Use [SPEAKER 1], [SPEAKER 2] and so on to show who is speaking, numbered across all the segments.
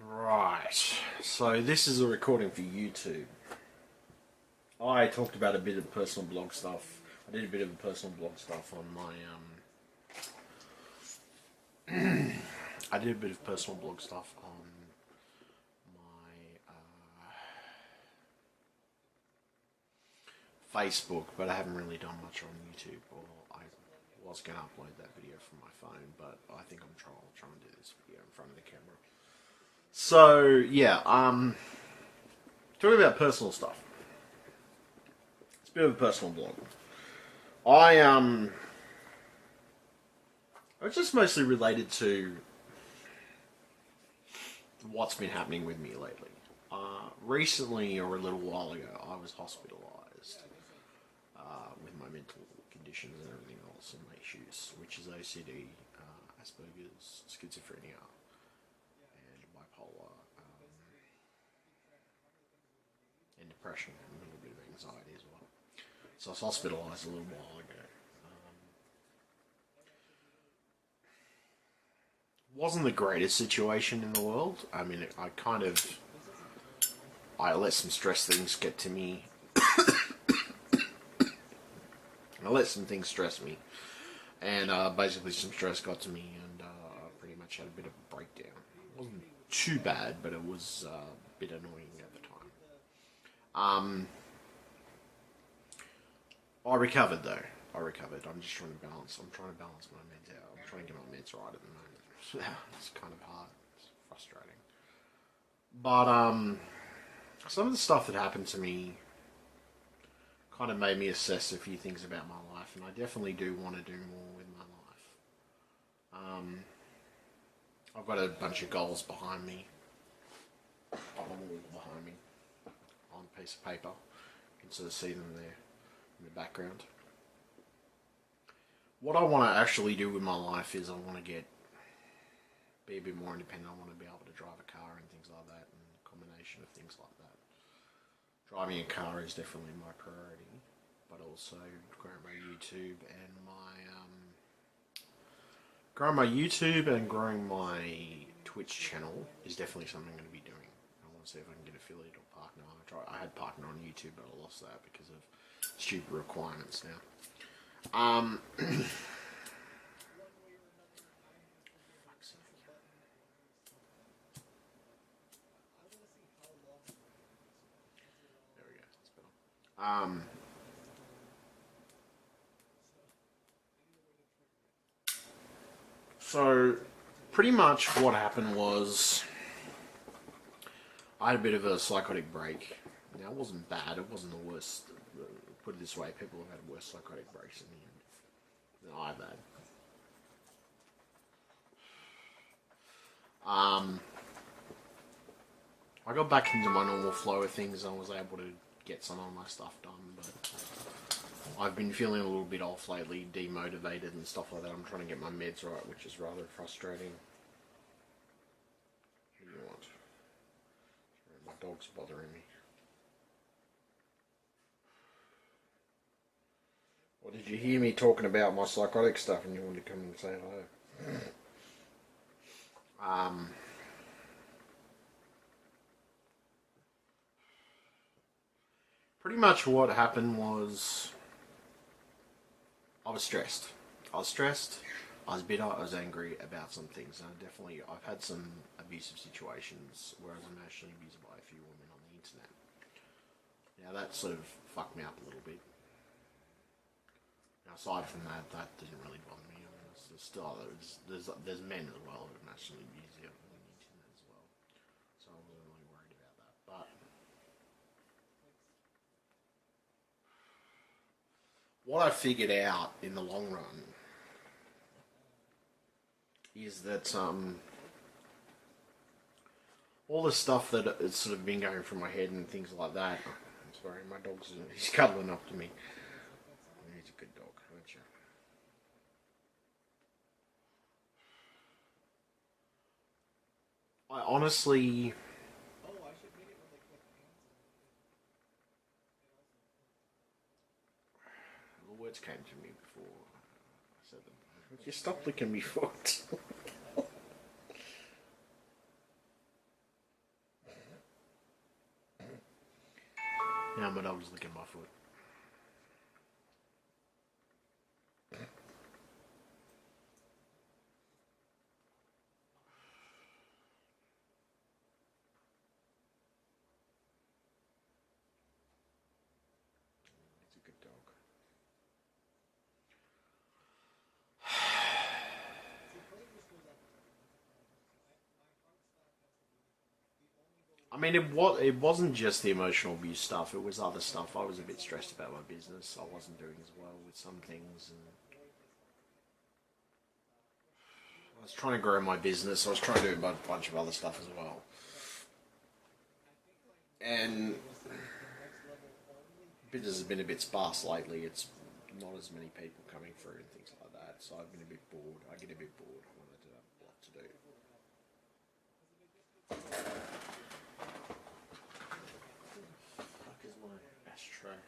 [SPEAKER 1] Right, so this is a recording for YouTube. I talked about a bit of personal blog stuff. I did a bit of personal blog stuff on my I did a bit of personal blog stuff on my Facebook, but I haven't really done much on YouTube. Or I was going to upload that video from my phone, but I think I'm trying to do this video in front of the camera. So yeah, talking about personal stuff. It's a bit of a personal blog. It's just mostly related to what's been happening with me lately. Recently, or a little while ago, I was hospitalised with my mental conditions and everything else, and my issues, which is OCD, Asperger's, schizophrenia, and bipolar, and depression, and a little bit of anxiety as well. So I was hospitalised a little while ago. Wasn't the greatest situation in the world. I mean, I let some stress things get to me. I let some things stress me, and basically some stress got to me, and I pretty much had a bit of a breakdown. It wasn't too bad, but it was a bit annoying at the time. I recovered though. I'm just trying to balance. I'm trying to balance my meds out. I'm trying to get my meds right at the moment. It's kind of hard. It's frustrating. But some of the stuff that happened to me kind of made me assess a few things about my life, and I definitely do want to do more with my life. I've got a bunch of goals behind me, on the wall behind me, on a piece of paper. You can sort of see them there in the background. What I want to actually do with my life is I want to be a bit more independent. I want to be able to drive a car and things like that, and a combination of things like that. Driving a car is definitely my priority, but also growing my YouTube and growing my Twitch channel is definitely something I'm going to be doing. I want to see if I can get affiliate or partner. I had partner on YouTube, but I lost that because of stupid requirements now. So, pretty much what happened was I had a bit of a psychotic break. Now, it wasn't bad. It wasn't the worst. Put it this way, people have had worse psychotic breaks than I've had. I got back into my normal flow of things and I was able to get some of my stuff done, but I've been feeling a little bit off lately, demotivated and stuff like that. I'm trying to get my meds right, which is rather frustrating. What do you want? My dog's bothering me. Or did you hear me talking about my psychotic stuff and you wanted to come and say hello? Pretty much what happened was I was stressed. I was bitter, I was angry about some things, and I've had some abusive situations where I was emotionally abused by a few women on the internet. Now that sort of fucked me up a little bit. Now, aside from that, that didn't really bother me. I mean, there's men as well who emotionally abuse you on the internet as well, so I wasn't really worried about that. But what I figured out in the long run is that all the stuff that has sort of been going through my head and things like that. I'm sorry, my he's cuddling up to me. He's a good dog, aren't you? I honestly, the words came to me before I said them. Would you stop licking me foot? Now my dog's licking my foot. He's a good dog. I mean, it wasn't just the emotional abuse stuff. It was other stuff. I was a bit stressed about my business. I wasn't doing as well with some things, and I was trying to grow my business. I was trying to do a bunch of other stuff as well, and business has been a bit sparse lately. It's not as many people coming through and things like that. So I've been a bit bored. I get a bit bored when I don't have a lot to do. Fuck is my ashtray?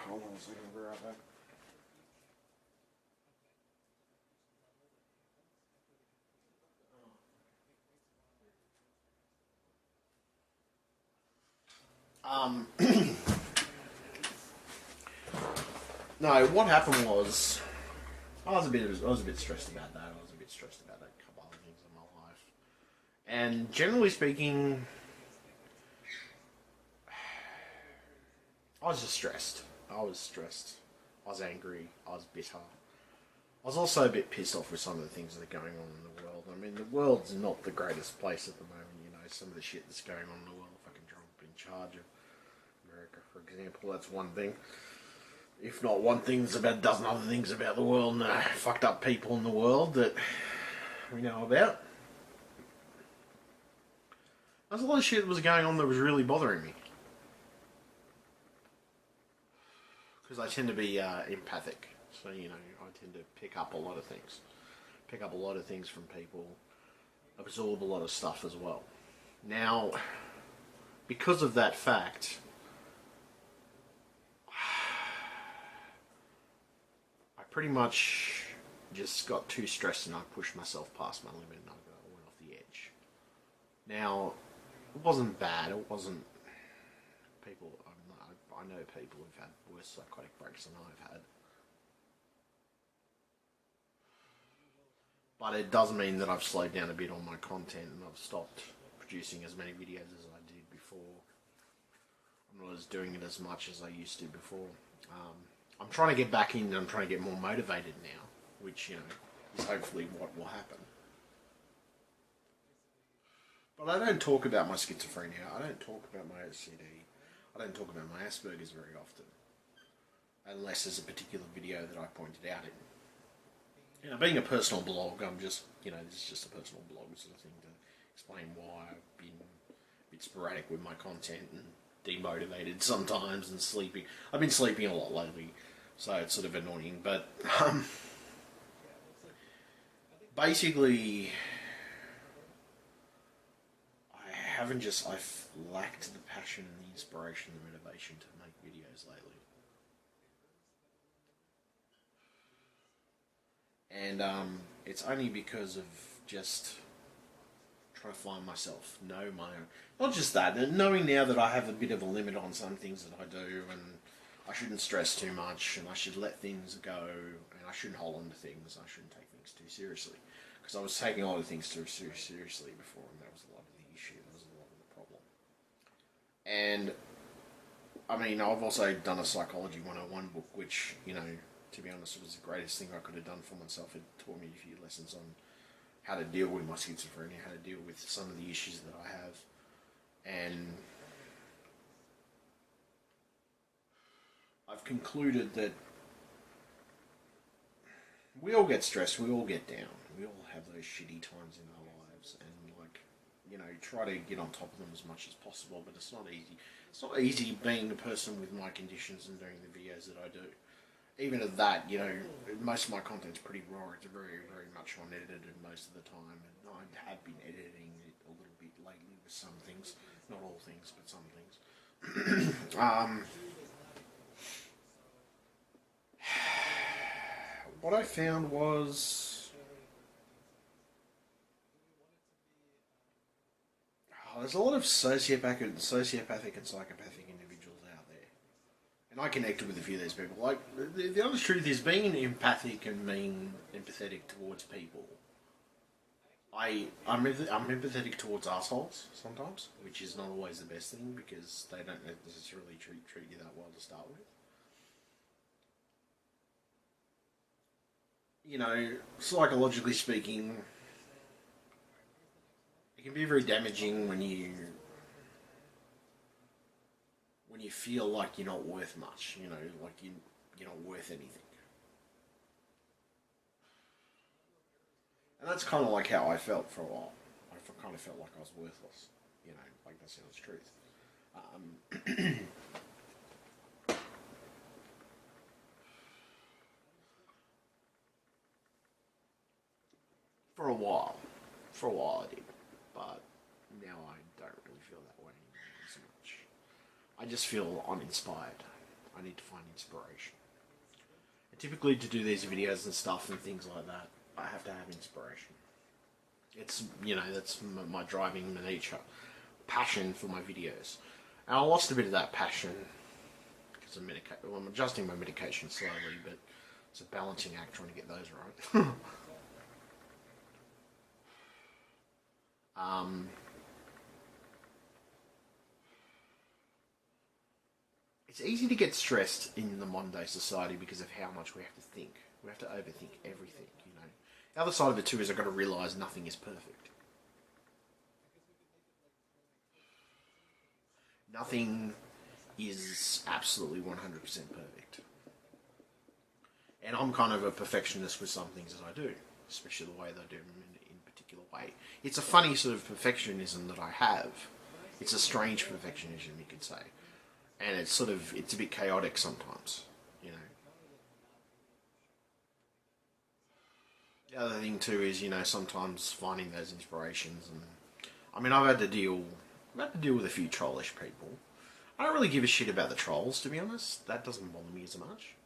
[SPEAKER 1] Hold on a second, I'll be right back. No, what happened was I was a bit stressed about that. I was a bit stressed about a couple other things in my life, and generally speaking, I was just stressed. I was stressed. I was angry. I was bitter. I was also a bit pissed off with some of the things that are going on in the world. I mean, the world's not the greatest place at the moment. You know, some of the shit that's going on in the world. Fucking Trump in charge of America, for example, that's one thing. If not one thing, there's about a dozen other things about the world and fucked up people in the world that we know about. There's a lot of shit that was going on that was really bothering me. Because I tend to be empathic. So, you know, I tend to pick up a lot of things. Pick up a lot of things from people. Absorb a lot of stuff as well. Now, because of that fact, I pretty much just got too stressed and I pushed myself past my limit and I went off the edge. Now, it wasn't bad. It wasn't people. I know people who've had worse psychotic breaks than I've had. But it does mean that I've slowed down a bit on my content and I've stopped producing as many videos as I did before. I'm not as doing it as much as I used to before. I'm trying to get back in and I'm trying to get more motivated now, which, you know, is hopefully what will happen. But I don't talk about my schizophrenia, I don't talk about my OCD, I don't talk about my Asperger's very often. Unless there's a particular video that I pointed out in. You know, being a personal blog, I'm just, you know, this is just a personal blog sort of thing to explain why I've been a bit sporadic with my content and demotivated sometimes and sleeping. I've been sleeping a lot lately, so it's sort of annoying, but basically I've lacked the passion and the inspiration and the motivation to make videos lately. And it's only because of just trying to find myself, know my own. Not just that, and knowing now that I have a bit of a limit on some things that I do, and I shouldn't stress too much, and I should let things go, and I shouldn't hold on to things, I shouldn't take things too seriously. Because I was taking a lot of things too seriously before, and that was a lot of the issue, that was a lot of the problem. And, I mean, I've also done a Psychology 101 book, which, you know, to be honest, it was the greatest thing I could have done for myself. It taught me a few lessons on how to deal with my schizophrenia, how to deal with some of the issues that I have. And I've concluded that we all get stressed, we all get down, we all have those shitty times in our lives, and, like, you know, try to get on top of them as much as possible, but it's not easy. It's not easy being a person with my conditions and doing the videos that I do. Even at that, you know, most of my content's pretty raw. It's very, very much unedited most of the time. And I have been editing it a little bit lately with some things. Not all things, but some things. What I found was there's a lot of sociopathic and psychopathic individuals out there. And I connected with a few of these people. Like, the honest truth is, being empathic and being empathetic towards people, I'm empathetic towards assholes sometimes, which is not always the best thing because they don't necessarily treat you that well to start with. You know, psychologically speaking, it can be very damaging when you feel like you're not worth much. You know, like you're not worth anything. And that's kind of like how I felt for a while. I kind of felt like I was worthless. You know, like that's the honest truth. For a while. For a while I did. But now I don't really feel that way anymore so much. I just feel uninspired. I need to find inspiration. And typically to do these videos and stuff and things like that, I have to have inspiration. It's, you know, that's my driving nature, passion for my videos. And I lost a bit of that passion because I'm adjusting my medication slowly, but it's a balancing act trying to get those right. It's easy to get stressed in the modern day society because of how much we have to think. We have to overthink everything, you know. The other side of it too is I've got to realise nothing is perfect. Nothing is absolutely 100% perfect. And I'm kind of a perfectionist with some things that I do, especially the way that I do them in a particular way. It's a funny sort of perfectionism that I have. It's a strange perfectionism, you could say. And it's a bit chaotic sometimes, you know. The other thing too is, you know, sometimes finding those inspirations, and I mean, I've had to deal with a few trollish people. I don't really give a shit about the trolls, to be honest. That doesn't bother me as much.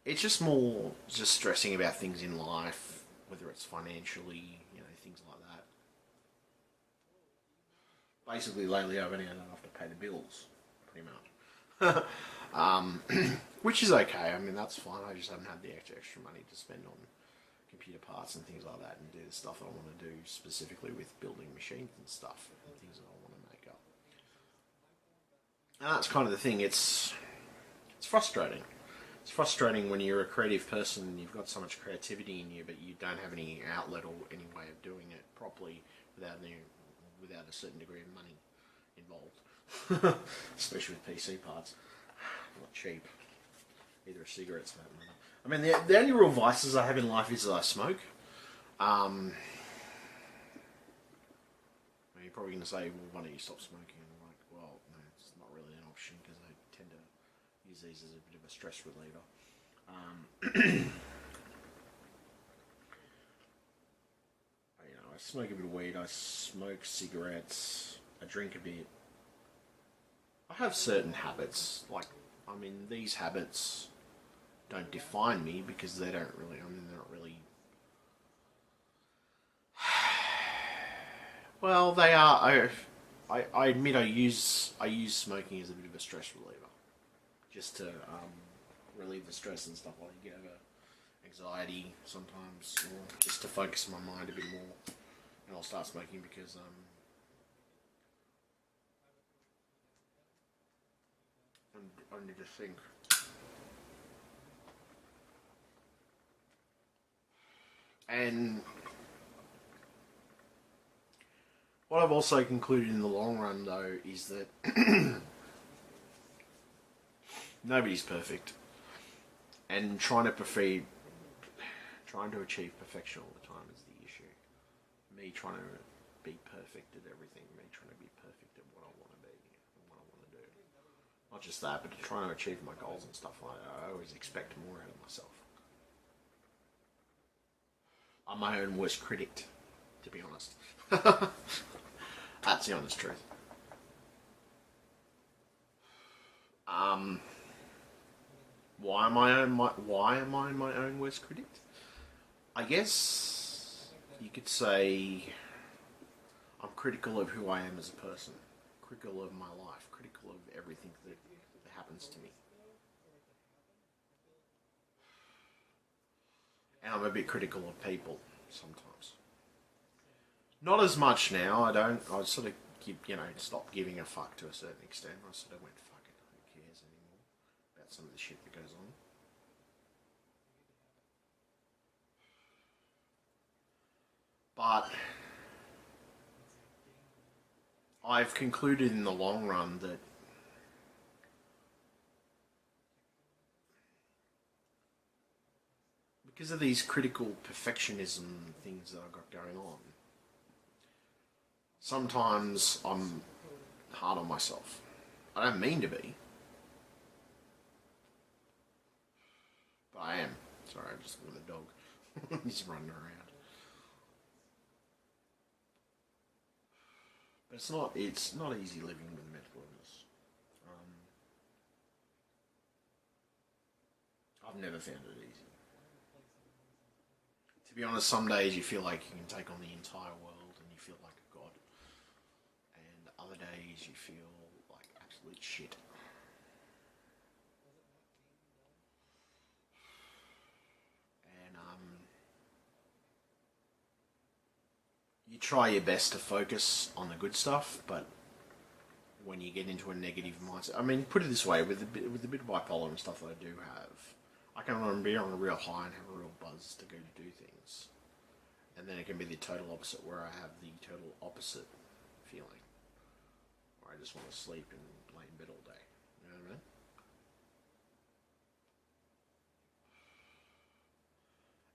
[SPEAKER 1] It's just more just stressing about things in life, whether it's financially, you know, things like that. Basically, lately I've only had enough to pay the bills, pretty much. Which is okay. I mean, that's fine. I just haven't had the extra money to spend on computer parts and things like that, and do the stuff that I want to do specifically with building machines and stuff and things that I want to make up. And that's kind of the thing. It's frustrating. It's frustrating when you're a creative person and you've got so much creativity in you, but you don't have any outlet or any way of doing it properly without a certain degree of money involved. Especially with PC parts. Not cheap. Either are cigarettes for that matter. I mean, the only real vices I have in life is that I smoke. You're probably going to say, well, why don't you stop smoking? And I'm like, well, no, it's not really an option because I tend to use these as a bit of a stress reliever. You know, I smoke a bit of weed, I smoke cigarettes, I drink a bit. I have certain habits, like, I mean, these habits don't define me because they don't really, I mean, they're not really, well, they are, I admit I use smoking as a bit of a stress reliever, just to relieve the stress and stuff, like you get over anxiety sometimes, or just to focus my mind a bit more, and I'll start smoking because I need to think. And what I've also concluded in the long run, though, is that nobody's perfect, and trying to achieve perfection all the time is the issue. Me trying to be perfect at everything, me trying to be perfect at what I want to be and what I want to do. Not just that, but trying to achieve my goals and stuff like that. I always expect more out of myself. I'm my own worst critic, to be honest. That's the honest truth. Why am I my own worst critic? I guess you could say I'm critical of who I am as a person, critical of my life, critical of everything that happens to me. And I'm a bit critical of people sometimes. Not as much now. I sort of stop giving a fuck to a certain extent. I sort of went, fuck it, who cares anymore about some of the shit that goes on. But I've concluded in the long run that because of these critical perfectionism things that I've got going on, sometimes I'm hard on myself. I don't mean to be, but I am. Sorry, I'm just with a dog. He's running around. But it's not easy living with mental illness. I've never found it easy. To be honest, some days you feel like you can take on the entire world and you feel like a god. And other days you feel like absolute shit. And you try your best to focus on the good stuff, but when you get into a negative mindset, I mean, put it this way, with the bit of bipolar and stuff that I do have, I can be on a real high and have a real buzz to go to do things. And then it can be the total opposite, where I have the total opposite feeling, where I just want to sleep and lay in bed all day. You know what I mean?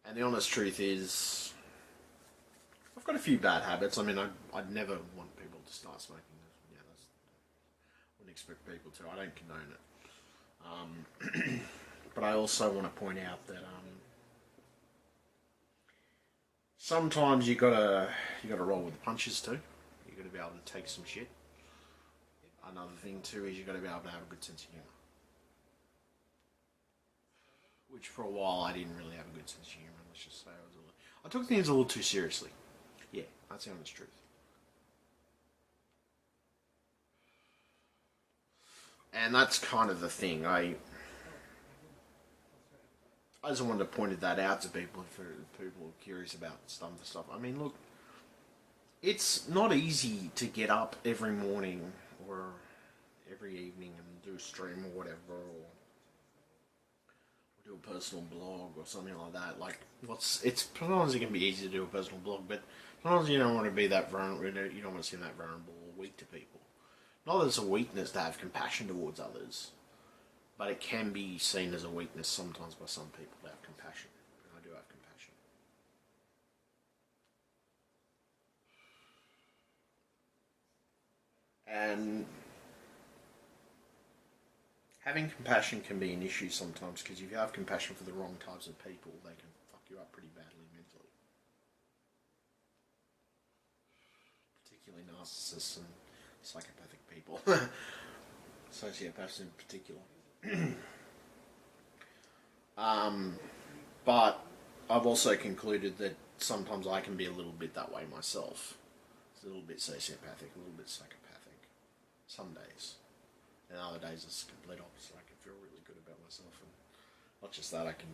[SPEAKER 1] And the honest truth is, I've got a few bad habits. I mean, I'd never want people to start smoking. Yeah, wouldn't expect people to. I don't condone it. But I also want to point out that sometimes you gotta roll with the punches too. You gotta be able to take some shit. Another thing too is you gotta be able to have a good sense of humour. Which for a while I didn't really have a good sense of humour. Let's just say I took things a little too seriously. Yeah, that's the honest truth. And that's kind of the thing. I just wanted to point that out to people for people who are curious about some of the stuff. I mean, look, it's not easy to get up every morning or every evening and do a stream or whatever, or do a personal blog or something like that. Like, it's sometimes it can be easy to do a personal blog, but sometimes you don't want to be that vulnerable. You don't want to seem that vulnerable or weak to people. Not that it's a weakness to have compassion towards others, but it can be seen as a weakness sometimes by some people to have compassion. And I do have compassion. And having compassion can be an issue sometimes, because if you have compassion for the wrong types of people, they can fuck you up pretty badly mentally. Particularly narcissists and psychopathic people. Sociopaths in particular. But I've also concluded that sometimes I can be a little bit that way myself. It's a little bit sociopathic, a little bit psychopathic. Some days. And other days it's the complete opposite. I can feel really good about myself. And not just that, I can,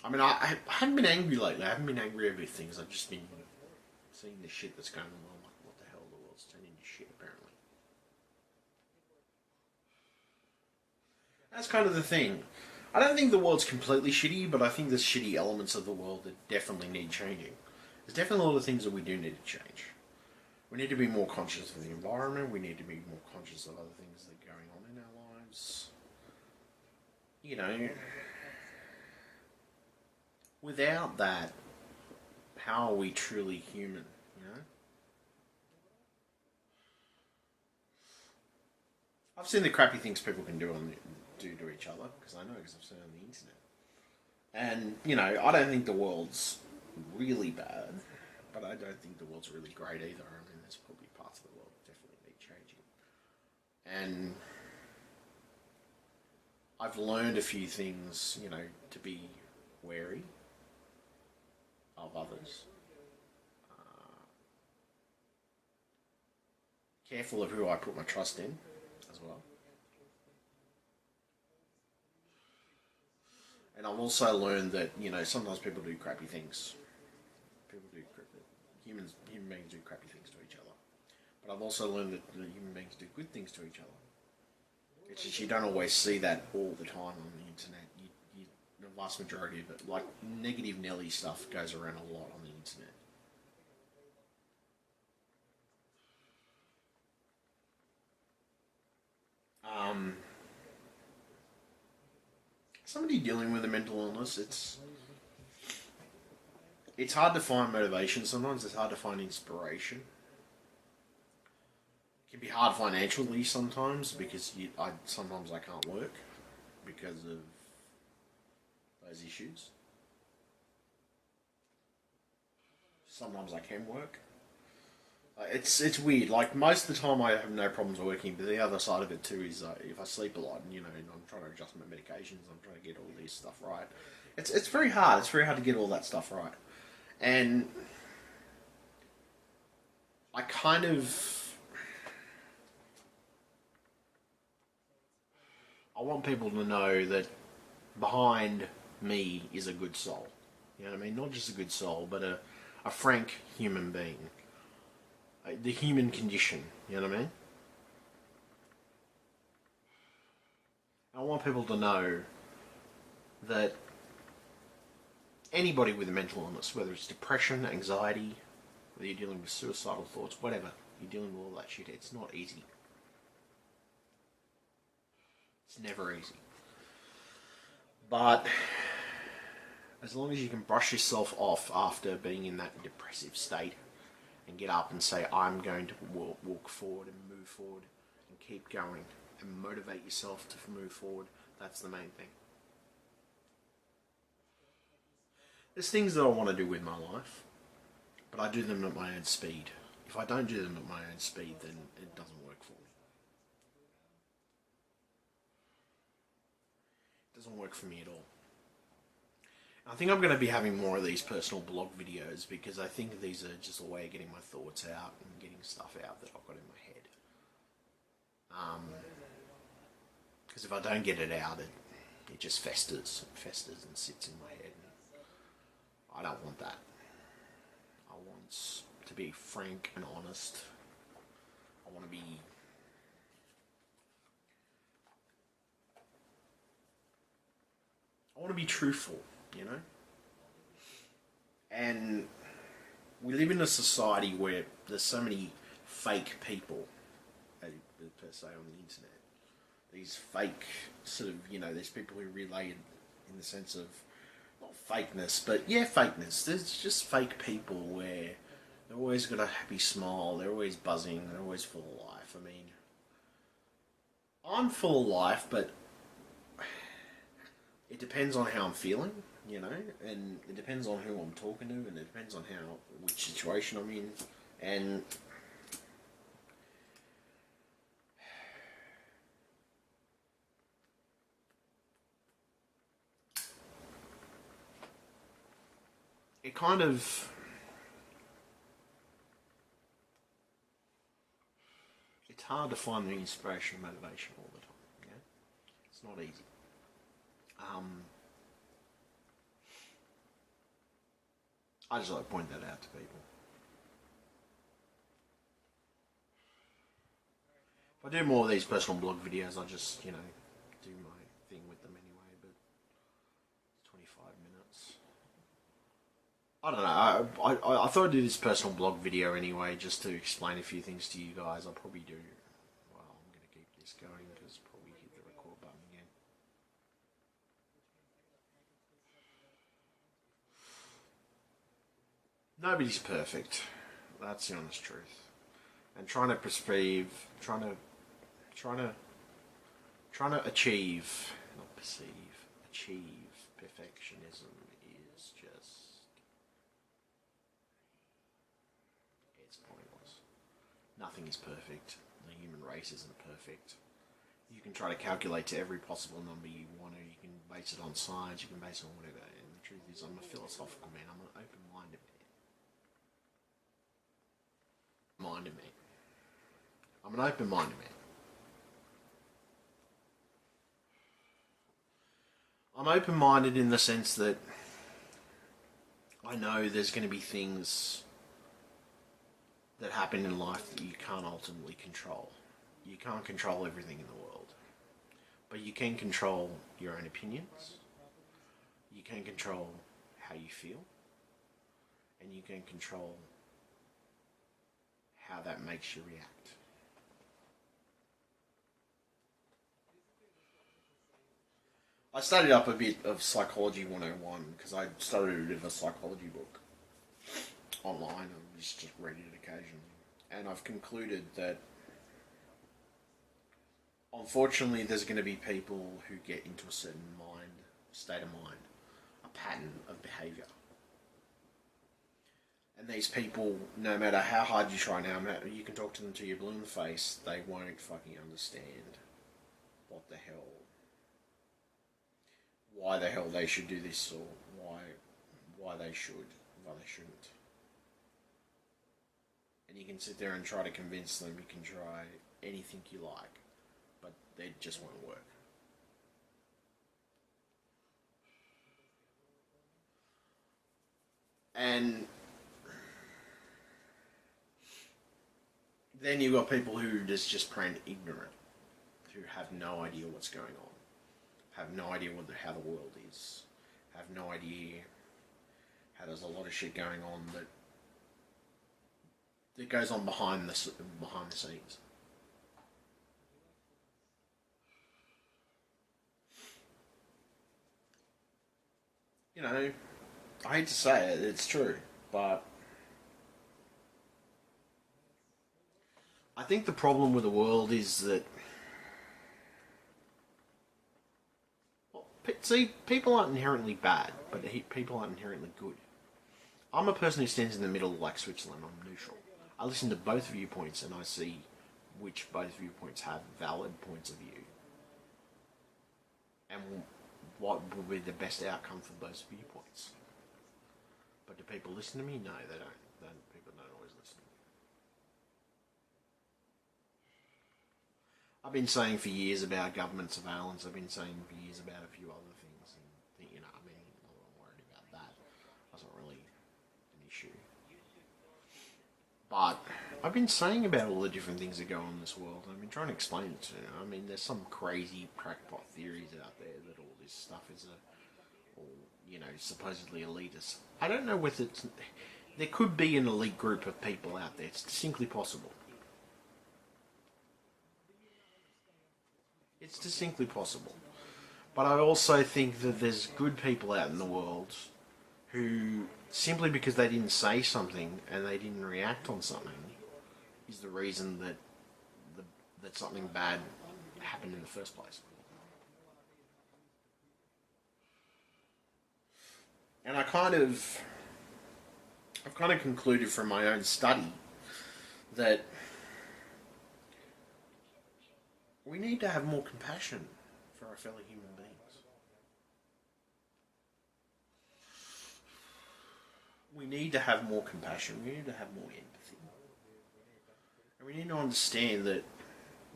[SPEAKER 1] I mean, I haven't been angry lately. I haven't been angry over things. I've just been seeing the shit that's going on. I'm like, what the hell? The world's turning into shit, apparently. That's kind of the thing. I don't think the world's completely shitty, but I think there's shitty elements of the world that definitely need changing. There's definitely a lot of things that we do need to change. We need to be more conscious of the environment. We need to be more conscious of other things that are going on in our lives. Without that, how are we truly human? I've seen the crappy things people can do to each other, because I know, because I've seen it on the internet. And, I don't think the world's really bad, but I don't think the world's really great either. I mean, there's probably parts of the world that definitely need changing. And I've learned a few things, to be wary of others. careful of who I put my trust in as well. And I've also learned that, you know, sometimes people do crappy things. People do human beings do crappy things to each other. But I've also learned that human beings do good things to each other. It's just you don't always see that all the time on the internet. The vast majority of it, like negative Nelly stuff, goes around a lot on the internet. Somebody dealing with a mental illness, it's hard to find motivation. Sometimes it's hard to find inspiration. It can be hard financially sometimes because sometimes I can't work because of those issues. Sometimes I can work. It's weird. Like most of the time, I have no problems working. But the other side of it too is if I sleep a lot, and I'm trying to adjust my medications. I'm trying to get all this stuff right. It's very hard. It's very hard to get all that stuff right. And I kind of I want people to know that behind me is a good soul. You know what I mean? Not just a good soul, but a frank human being. The human condition. You know what I mean? I want people to know that anybody with a mental illness, whether it's depression, anxiety, whether you're dealing with suicidal thoughts, whatever, you're dealing with all that shit, it's not easy. It's never easy. But as long as you can brush yourself off after being in that depressive state and get up and say, I'm going to walk forward and move forward and keep going and motivate yourself to move forward, that's the main thing. There's things that I want to do with my life, but I do them at my own speed. If I don't do them at my own speed, then it doesn't work for me. It doesn't work for me at all. I think I'm going to be having more of these personal blog videos because I think these are just a way of getting my thoughts out and getting stuff out that I've got in my head. Because if I don't get it out, it just festers and sits in my head. I don't want that. I want to be frank and honest. I want to be truthful, you know? And we live in a society where there's so many fake people, per se, on the internet. These fake sort of, there's people who relay in the sense of, not fakeness, but yeah, fakeness. There's just fake people where they've always got a happy smile, they're always buzzing, they're always full of life. I mean, I'm full of life, but it depends on how I'm feeling, and it depends on who I'm talking to, and it depends on which situation I'm in, and it kind of, it's hard to find the inspiration and motivation all the time, It's not easy. I just like to point that out to people. If I do more of these personal blog videos, I just, do my thing with them anyway, but it's 25 minutes. I don't know, I thought I'd do this personal blog video anyway, just to explain a few things to you guys. I'll probably do, well, I'm going to keep this going, because probably hit the record button again. Nobody's perfect. That's the honest truth. And trying to achieve, not perceive, achieve perfectionism is just, it's pointless. Nothing is perfect. The human race isn't perfect. You can try to calculate to every possible number you want to. You can base it on science. You can base it on whatever. And the truth is, I'm a philosophical man. I'm an open-minded man. I'm an open-minded man. I'm open-minded in the sense that I know there's going to be things that happen in life that you can't ultimately control. You can't control everything in the world. But you can control your own opinions. You can control how you feel. And you can control how that makes you react. I studied up a bit of Psychology 101 because I started a bit of a psychology book online and just read it occasionally. And I've concluded that unfortunately there's going to be people who get into a certain state of mind, a pattern of behaviour. And these people, no matter how hard you try now, you can talk to them till you're blue in the face, they won't fucking understand what the hell, why the hell they should do this, or why they should, why they shouldn't. And you can sit there and try to convince them, you can try anything you like, but they just won't work. And then you've got people who are just plain ignorant, who have no idea what's going on, have no idea how the world is, have no idea how there's a lot of shit going on that goes on behind the scenes. You know, I hate to say it, it's true, but I think the problem with the world is that, well, see, people aren't inherently bad, but people aren't inherently good. I'm a person who stands in the middle like Switzerland. I'm neutral. I listen to both viewpoints and I see which both viewpoints have valid points of view and what will be the best outcome for those viewpoints. But do people listen to me? No, they don't. People don't always listen. I've been saying for years about government surveillance. I've been saying for years about a few other things. And, you know, I mean, I'm not worried about that. That's not really an issue. But I've been saying about all the different things that go on in this world. I've been trying to explain it to you. I mean, there's some crazy crackpot theories out there that all this stuff is supposedly elitist. I don't know whether there could be an elite group of people out there. It's distinctly possible. It's distinctly possible. But I also think that there's good people out in the world who, simply because they didn't say something and they didn't react on something, is the reason that something bad happened in the first place. And I've kind of concluded from my own study that we need to have more compassion for our fellow human beings. We need to have more compassion. We need to have more empathy. And we need to understand that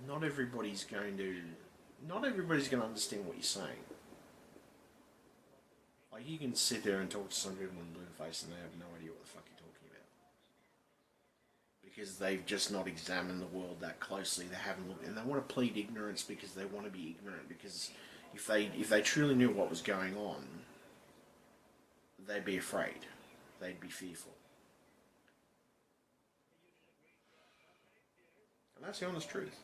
[SPEAKER 1] not everybody's going to understand what you're saying. Like, you can sit there and talk to some people in blue face and they have no idea what the fuck you're talking about. Because they've just not examined the world that closely. They haven't looked, and they want to plead ignorance because they want to be ignorant. Because if they truly knew what was going on, they'd be afraid. They'd be fearful. And that's the honest truth.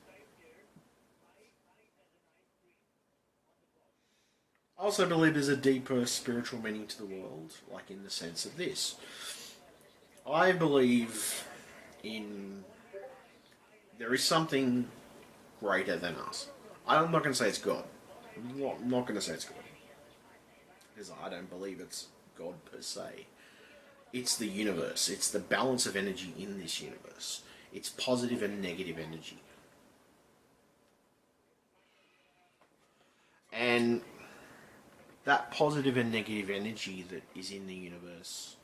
[SPEAKER 1] I also believe there's a deeper spiritual meaning to the world, like in the sense of this. I believe there is something greater than us. I'm not going to say it's God. I'm not going to say it's God. Because I don't believe it's God per se. It's the universe. It's the balance of energy in this universe. It's positive and negative energy. And that positive and negative energy that is in the universe,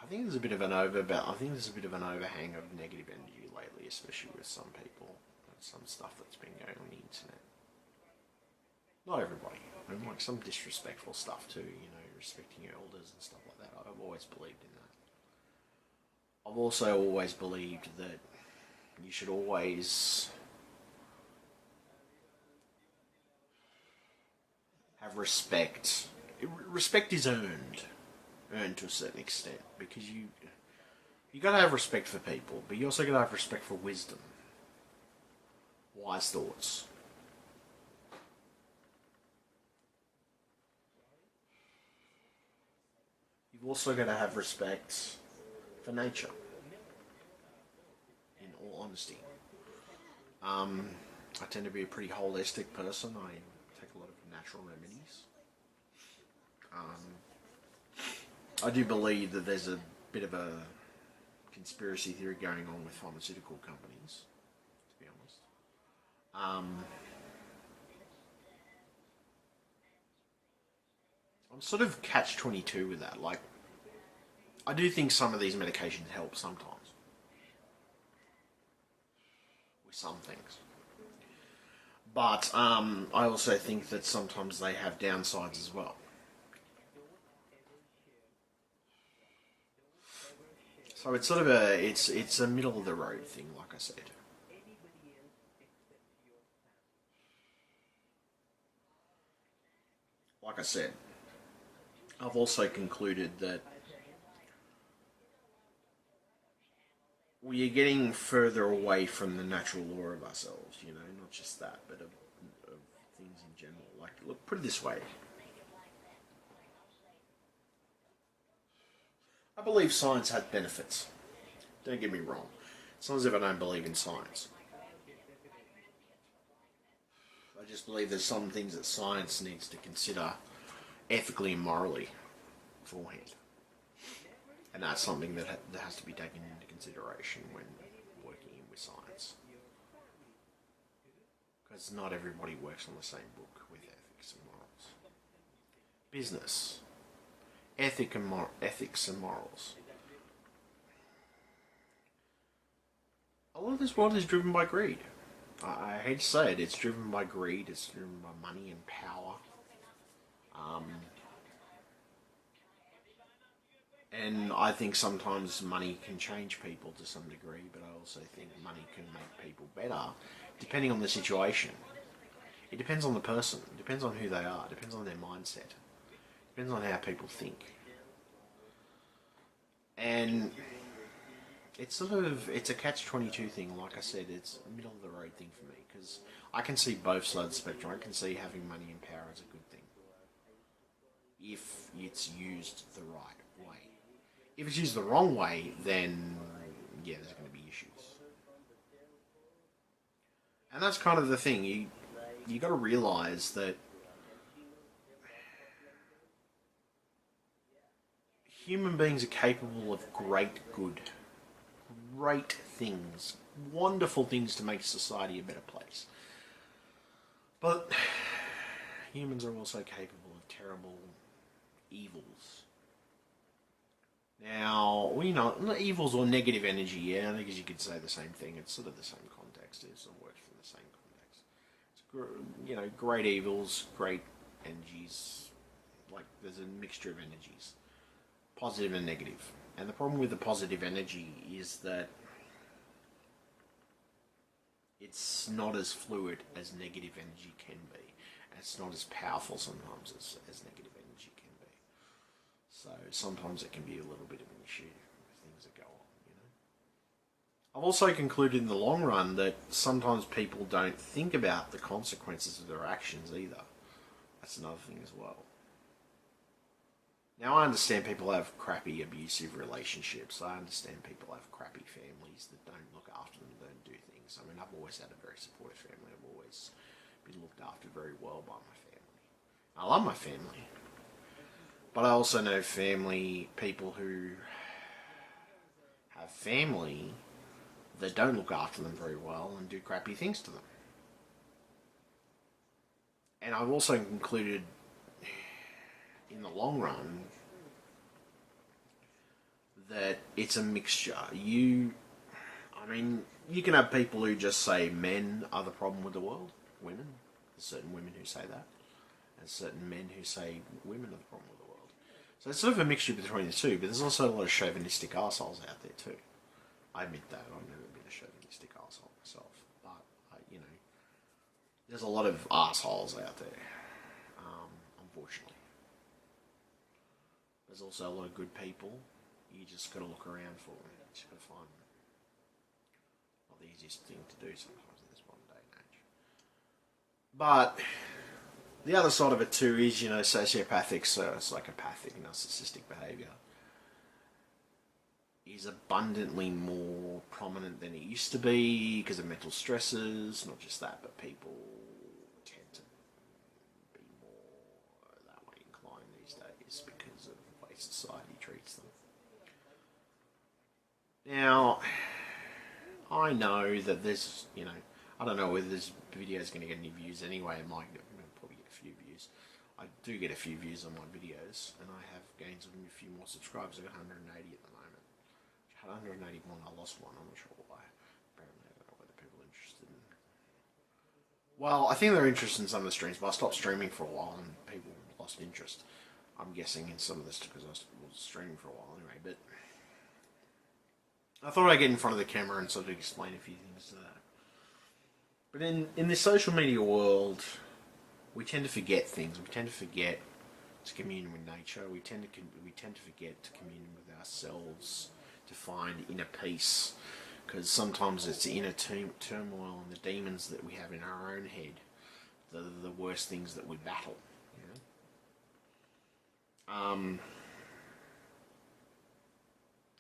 [SPEAKER 1] I think there's a bit of an I think there's a bit of an overhang of negative energy lately, especially with some people and some stuff that's been going on the internet. Not everybody. I mean, like some disrespectful stuff too. You know, respecting your elders and stuff like that. I've always believed in that. I've also always believed that you should always have respect. Respect is earned to a certain extent, because you gotta have respect for people, but you also gotta have respect for wisdom, wise thoughts. You've also gotta have respect for nature. In all honesty, I tend to be a pretty holistic person. I take a lot of natural remedies. I do believe that there's a bit of a conspiracy theory going on with pharmaceutical companies, to be honest. I'm sort of catch-22 with that. Like, I do think some of these medications help sometimes with some things. But I also think that sometimes they have downsides as well. So it's sort of it's a middle of the road thing, like I said. Like I said, I've also concluded that we are getting further away from the natural law of ourselves. You know, not just that, but of things in general. Like, look, put it this way. I believe science has benefits. Don't get me wrong. It's not as if I don't believe in science. I just believe there's some things that science needs to consider ethically and morally beforehand. And that's something that has to be taken into consideration when working with science. Because not everybody works on the same book with ethics and morals. Business. Ethics and morals. A lot of this world is driven by greed. I hate to say it, it's driven by greed, it's driven by money and power. And I think sometimes money can change people to some degree, but I also think money can make people better, depending on the situation. It depends on the person, it depends on who they are, it depends on their mindset, it depends on how people think. And it's it's a catch-22 thing, like I said, it's a middle of the road thing for me, because I can see both sides of the spectrum. I can see having money and power as a good thing, if it's used the right way. If it's used the wrong way, then yeah, there's going to be issues. And that's kind of the thing, you got to realise that human beings are capable of great good. Great things, wonderful things to make society a better place. But humans are also capable of terrible evils. Now, well, you know, not evils or negative energy, yeah, I guess you could say the same thing. It's sort of the same context. It sort of works from the same context. It's, you know, great evils, great energies. Like, there's a mixture of energies, positive and negative. And the problem with the positive energy is that it's not as fluid as negative energy can be. And it's not as powerful sometimes as negative energy can be. So sometimes it can be a little bit of an issue with things that go on, you know. I've also concluded in the long run that sometimes people don't think about the consequences of their actions either. That's another thing as well. Now, I understand people have crappy abusive relationships. I understand people have crappy families that don't look after them, don't do things. I mean, I've always had a very supportive family. I've always been looked after very well by my family. I love my family. But I also know people who have family that don't look after them very well and do crappy things to them. And I've also concluded in the long run that it's a mixture. I mean, you can have people who just say men are the problem with the world, women. There's certain women who say that, and certain men who say women are the problem with the world. So it's sort of a mixture between the two, but there's also a lot of chauvinistic arseholes out there too. I admit that. I've never been a chauvinistic arsehole myself, but, you know, there's a lot of arseholes out there, unfortunately. There's also a lot of good people. You just got to look around for them. You just got to find them. Not the easiest thing to do sometimes in this modern day and age. But the other side of it too is, you know, sociopathic, psychopathic, narcissistic behaviour is abundantly more prominent than it used to be because of mental stresses. Not just that, but people tend to be more that way inclined these days because of the way society treats them. Now, I know that there's, you know, I don't know whether this video is going to get any views anyway. It might probably get a few views. I do get a few views on my videos, and I have gains of a few more subscribers. I've got 180 at the moment. I had 181, I lost one, I'm not sure why. Apparently, I don't know whether people are interested in. Well, I think they're interested in some of the streams, but I stopped streaming for a while and people lost interest. I'm guessing in some of this because I was streaming for a while anyway, but I thought I'd get in front of the camera and sort of explain a few things to that. But in this social media world, we tend to forget things. We tend to forget to commune with nature. We tend to forget to commune with ourselves, to find inner peace, because sometimes it's the inner turmoil and the demons that we have in our own head that are the worst things that we battle. You know?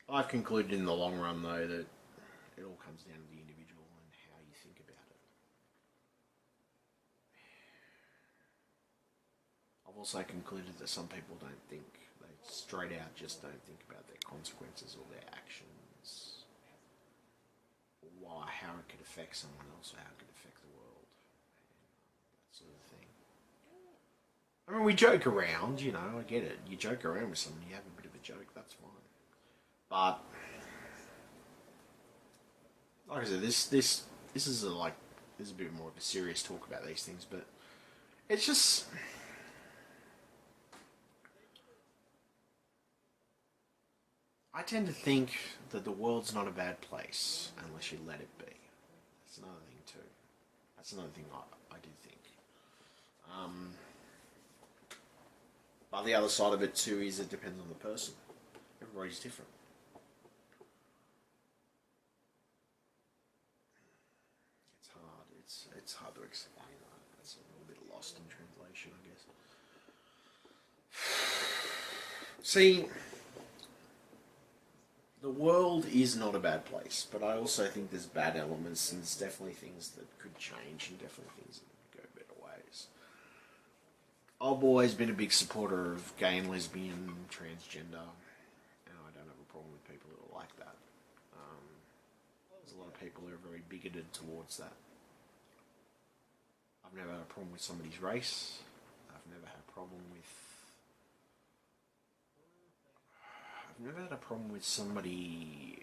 [SPEAKER 1] I've concluded in the long run, though, that it all comes down to the individual and how you think about it. I've also concluded that some people don't think, they straight out just don't think about their consequences or their actions, or how it could affect someone else or how it could affect the world, and that sort of thing. I mean, we joke around, you know, I get it. You joke around with someone, you have a bit of a joke, that's fine. But like I said, this is a bit more of a serious talk about these things, but it's just I tend to think that the world's not a bad place unless you let it be. That's another thing too. That's another thing I do think. But the other side of it too is it depends on the person. Everybody's different. It's hard to explain. It's a little bit lost in translation, I guess. See, the world is not a bad place, but I also think there's bad elements, and there's definitely things that could change, and definitely things that could go better ways. I've always been a big supporter of gay and lesbian, transgender, and I don't have a problem with people that are like that. There's a lot of people who are very bigoted towards that. I've never had a problem with somebody's race. I've never had a problem with somebody.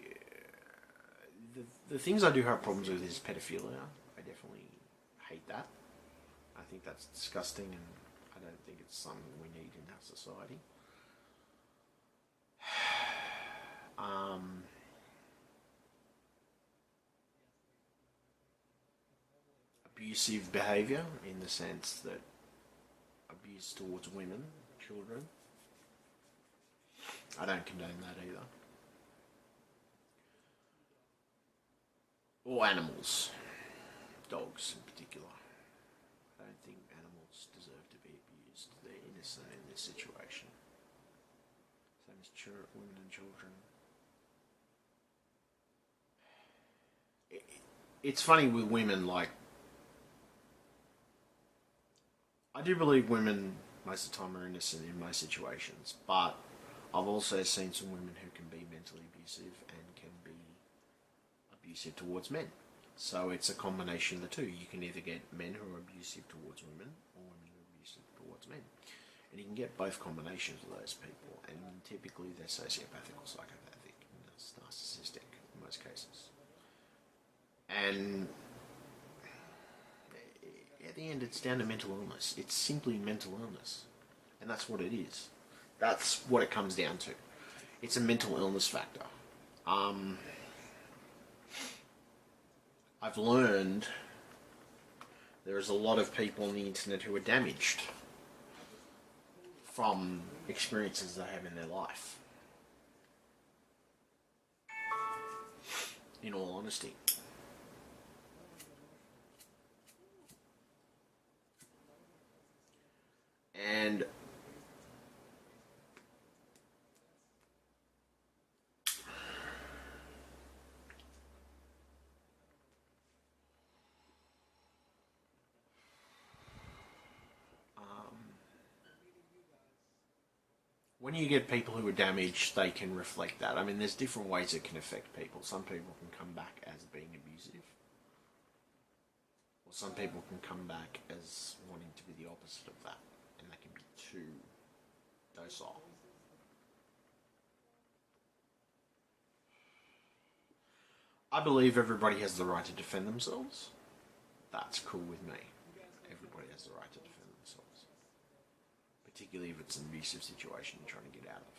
[SPEAKER 1] The things I do have problems with is pedophilia. I definitely hate that. I think that's disgusting, and I don't think it's something we need in our society. Abusive behaviour, in the sense that abuse towards women, children. I don't condone that either. Or animals. Dogs in particular. I don't think animals deserve to be abused. They're innocent in this situation. Same as women and children. It's funny with women, like, I do believe women most of the time are innocent in most situations, but I've also seen some women who can be mentally abusive and can be abusive towards men. So it's a combination of the two. You can either get men who are abusive towards women or women who are abusive towards men. And you can get both combinations of those people, and typically they're sociopathic or psychopathic. narcissistic in most cases. And at the end, it's down to mental illness. It's simply mental illness. And that's what it is. That's what it comes down to. It's a mental illness factor. I've learned there's a lot of people on the internet who are damaged from experiences they have in their life. In all honesty. And when you get people who are damaged, they can reflect that. I mean, there's different ways it can affect people. Some people can come back as being abusive. Or some people can come back as wanting to be the opposite of that. And they can be too docile. I believe everybody has the right to defend themselves. That's cool with me. Everybody has the right to defend themselves. Particularly if it's an abusive situation you're trying to get out of.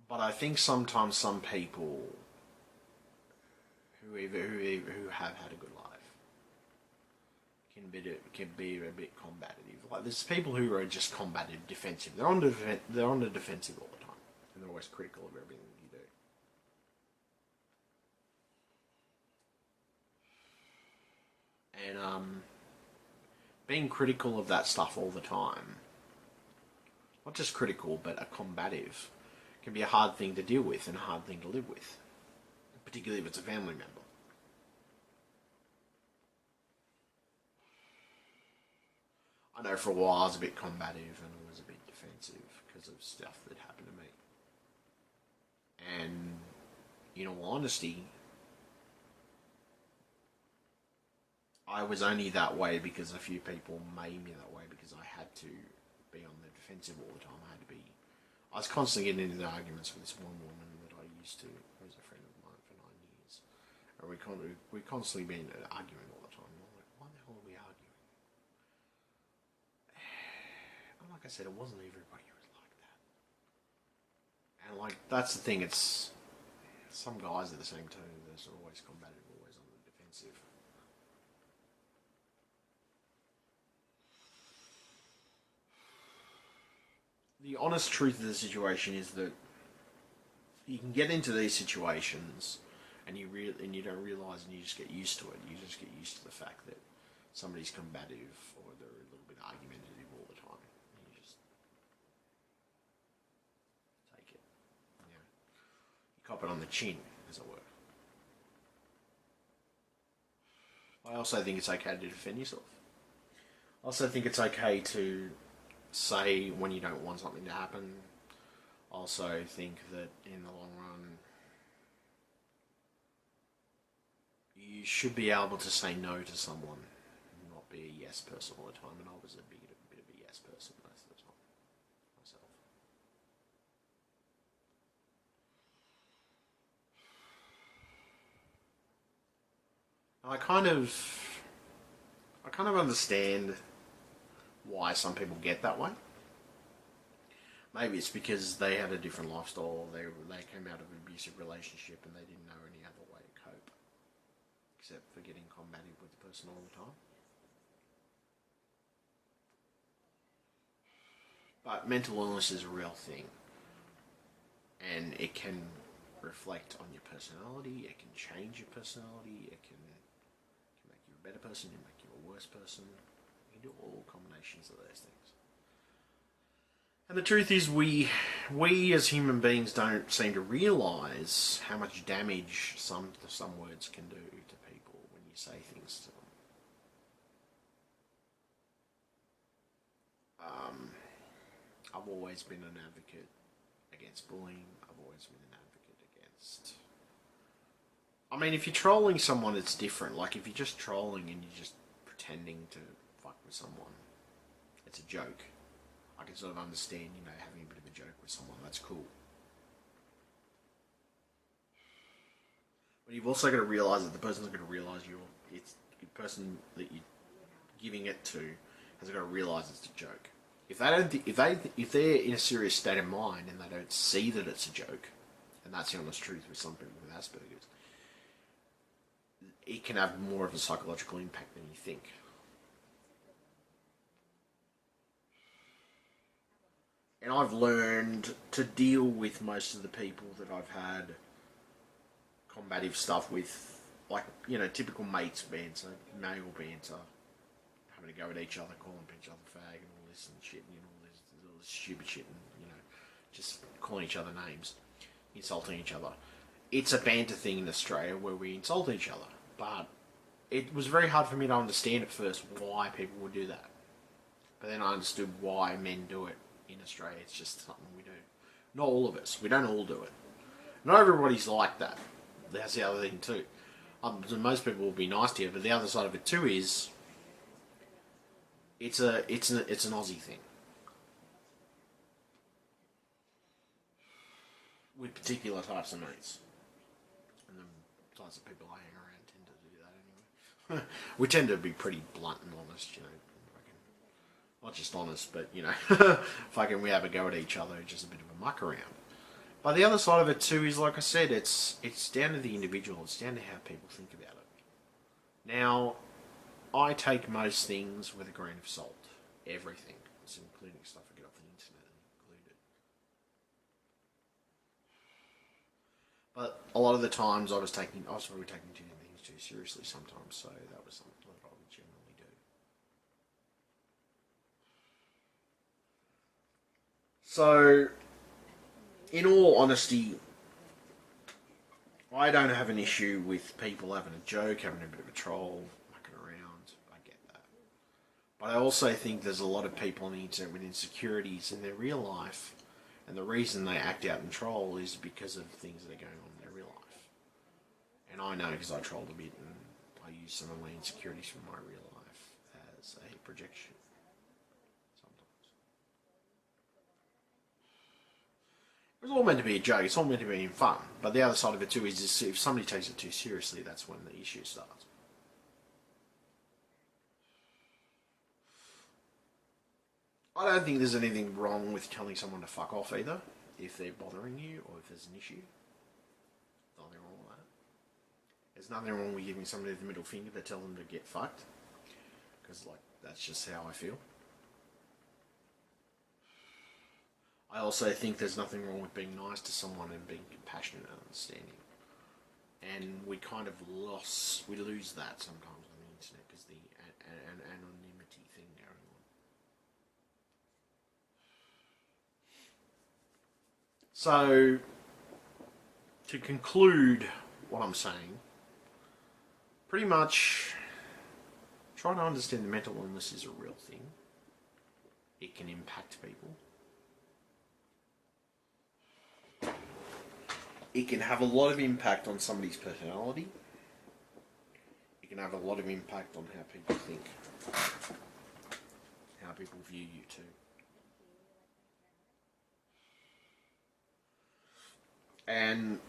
[SPEAKER 1] But I think sometimes some people who have had a good life can be a bit combative. Like there's people who are just combative, defensive. They're on the defensive all the time, and they're always critical of everything you do. And being critical of that stuff all the time, not just critical, but a combative, can be a hard thing to deal with and a hard thing to live with, particularly if it's a family member. I know for a while I was a bit combative and I was a bit defensive because of stuff that happened to me. And in all honesty, I was only that way because a few people made me that way because I had to be on the defensive all the time. I was constantly getting into arguments with this one woman that I used to, who was a friend of mine for 9 years. And we constantly been arguing all the time. And I'm like, why the hell are we arguing? And like I said, it wasn't everybody who was like that. And like, that's the thing, it's some guys are the same too. They're always combative, always on the defensive. The honest truth of the situation is that you can get into these situations and you don't realise, and you just get used to it. You just get used to the fact that somebody's combative or they're a little bit argumentative all the time. And you just take it. You know, you cop it on the chin, as it were. I also think it's okay to defend yourself. I also think it's okay to say when you don't want something to happen. Also think that in the long run you should be able to say no to someone and not be a yes person all the time, and I was a bit of a yes person most of the time myself. And I kind of understand why some people get that way. Maybe it's because they had a different lifestyle, they came out of an abusive relationship and they didn't know any other way to cope except for getting combative with the person all the time. But mental illness is a real thing, and it can reflect on your personality, it can change your personality, it can make you a better person, it can make you a worse person. Do all combinations of those things. And the truth is, we as human beings don't seem to realise how much damage some words can do to people when you say things to them. I've always been an advocate against bullying. I've always been an advocate against... I mean, if you're trolling someone, it's different. Like, if you're just trolling and you're just pretending to fuck with someone, it's a joke. I can sort of understand, having a bit of a a joke with someone. That's cool. But you've also got to realise that the person's got to realise it's the person that you're giving it to has got to realise it's a joke. If they're in a serious state of mind and they don't see that it's a joke, and that's the honest truth with some people with Asperger's, it can have more of a psychological impact than you think. And I've learned to deal with most of the people that I've had combative stuff with, like, you know, typical mates banter, male banter, having to go at each other, calling each other fag and all this and shit, and all this stupid shit, and, you know, just calling each other names, insulting each other. It's a banter thing in Australia where we insult each other, but it was very hard for me to understand at first why people would do that. But then I understood why men do it in Australia. It's just something we do. Not all of us. We don't all do it. Not everybody's like that. That's the other thing too. Most people will be nice to you, but the other side of it too is it's an Aussie thing. With particular types of mates. And the types of people I hang around tend to do that anyway. We tend to be pretty blunt and honest, you know. Not just honest, but, you know, fucking we have a go at each other, just a bit of a muck around. But the other side of it too is, like I said, it's down to the individual. It's down to how people think about it. Now, I take most things with a grain of salt. Everything. It's including stuff I get off the internet included. But a lot of the times I was probably taking things too seriously sometimes, so that was something that I would generally do. So, in all honesty, I don't have an issue with people having a joke, having a bit of a troll, mucking around. I get that. But I also think there's a lot of people on the internet with insecurities in their real life, and the reason they act out and troll is because of things that are going on in their real life. And I know because I trolled a bit, and I use some of my insecurities from my real life as a projection. It's all meant to be a joke, it's all meant to be fun. But the other side of it too is if somebody takes it too seriously, that's when the issue starts. I don't think there's anything wrong with telling someone to fuck off either, if they're bothering you or if there's an issue. Nothing wrong with that. There's nothing wrong with giving somebody the middle finger to tell them to get fucked. Because, like, that's just how I feel. I also think there's nothing wrong with being nice to someone and being compassionate and understanding. And we kind of lose that sometimes on the internet because the anonymity thing going on. So, to conclude what I'm saying, pretty much try to understand that mental illness is a real thing. It can impact people. It can have a lot of impact on somebody's personality. It can have a lot of impact on how people think. How people view you too. And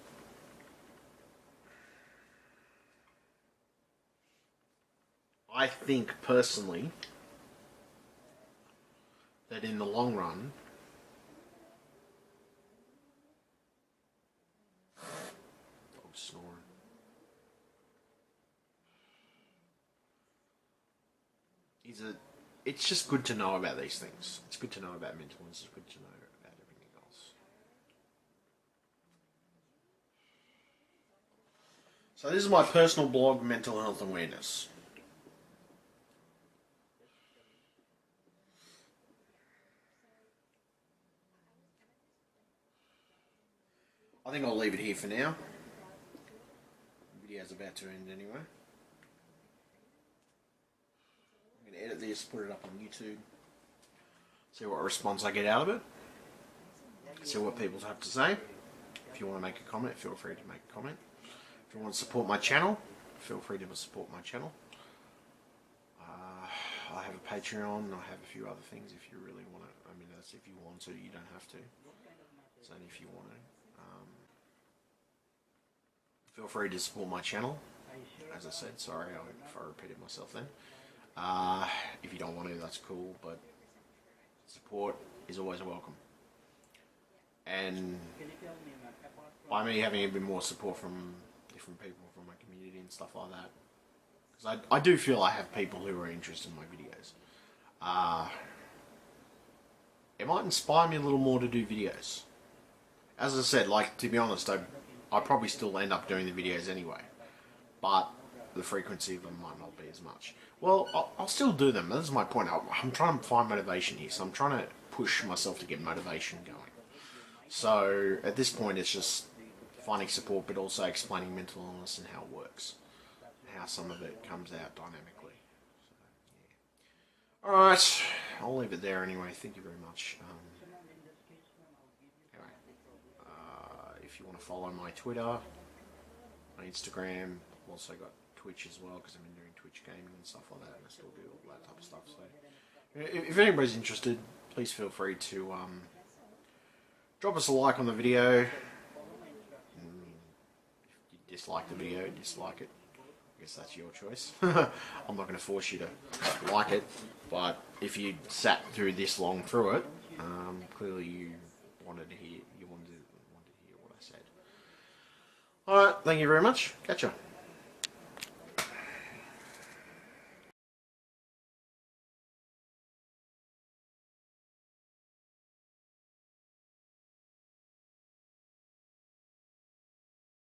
[SPEAKER 1] I think personally that in the long run, snoring. It's just good to know about these things. It's good to know about mental illness. It's good to know about everything else. So this is my personal blog, Mental Health Awareness. I think I'll leave it here for now. The video's about to end anyway. I'm going to edit this, put it up on YouTube. See what response I get out of it. See what people have to say. If you want to make a comment, feel free to make a comment. If you want to support my channel, feel free to support my channel. I have a Patreon. I have a few other things if you really want to. I mean, that's if you want to. You don't have to. It's only if you want to. Feel free to support my channel. As I said, sorry if I repeated myself then. If you don't want to, that's cool, but support is always welcome. And by me having a bit more support from different people from my community and stuff like that, because I do feel I have people who are interested in my videos. It might inspire me a little more to do videos. As I said, like, to be honest, I probably still end up doing the videos anyway, but the frequency of them might not be as much. Well, I'll still do them. That's my point. I'm trying to find motivation here, so I'm trying to push myself to get motivation going. So at this point, it's just finding support, but also explaining mental illness and how it works, how some of it comes out dynamically. So, yeah. All right, I'll leave it there anyway. Thank you very much. If you want to follow my Twitter, my Instagram, I've also got Twitch as well, because I've been doing Twitch gaming and stuff like that, and I still do all that type of stuff. So if anybody's interested, please feel free to drop us a like on the video. If you dislike the video, dislike it. I guess that's your choice. I'm not going to force you to like it, but if you sat through this long through it, clearly you wanted to hear what I said. Alright, thank you very much. Catch ya.